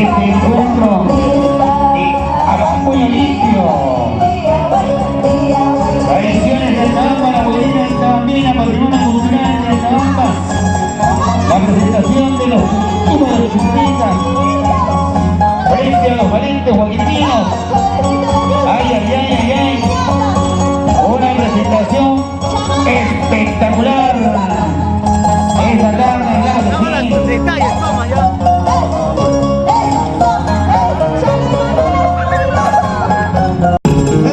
este encuentro a los puños limpios. Tradiciones de Altabamba, la Bolina de Tabambina, patrimonio cultural de Altabamba. La presentación de los hijos de los chupitas frente a los valientes guaquitinos. Ay, ay, ay, ay, ay. Una presentación espectacular. Esta tarde, claro que sí. Detalles, toma ya.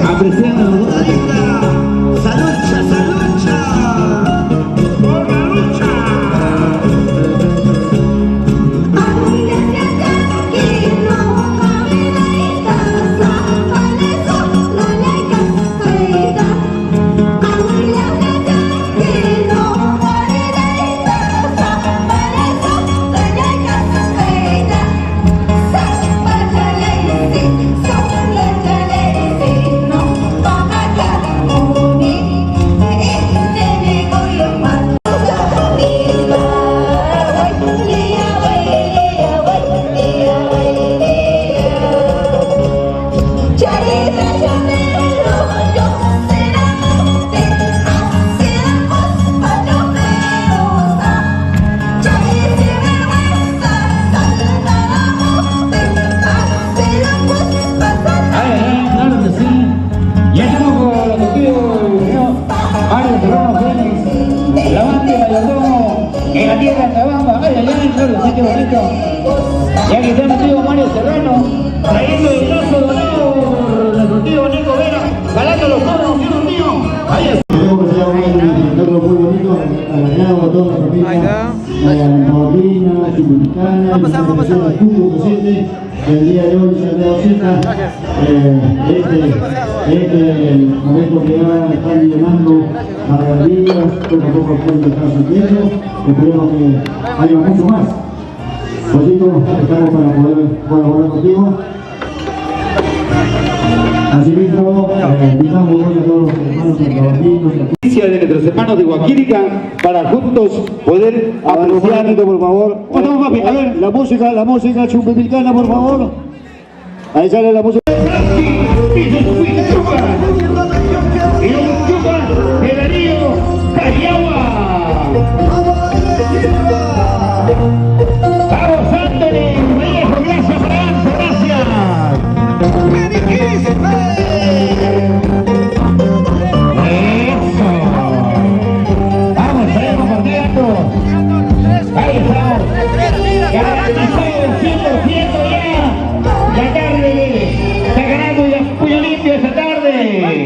Apreciando los dos. ¡Salucha, salucha! ¡Por la lucha! En la tierra de Altabamba, ay, ay, ay, claro, sí, qué bonito. Ya que está metido Mario Serrano, trayendo el brazo donado por nuestro tío Nico Vera, jalando los toros, tío. Ahí está. Queremos que sea un espectáculo muy bonito, agradado a toda la familia, Paulina, Chubulicana, el público presente. El día de hoy se ha dado cita este momento que ya están llenando maravillas, poco a poco pueden estar subiendo. Esperemos que haya mucho más. Josito, estamos para poder colaborar contigo. Asimismo, invitamos hoy a todos los hermanos de De nuestros hermanos de Huaquírica para juntos poder apreciar, por favor. A ver, la música chupipilcana, por favor. Ahí sale la música. Y un chupa de Darío Cariagua. Vamos, Anthony, viejo, gracias, Franza, gracias. Eso. Vamos, seguimos compartiendo. Ahí estamos. Garantizado el 100% ya. La tarde está ganando y a puño limpio esa tarde.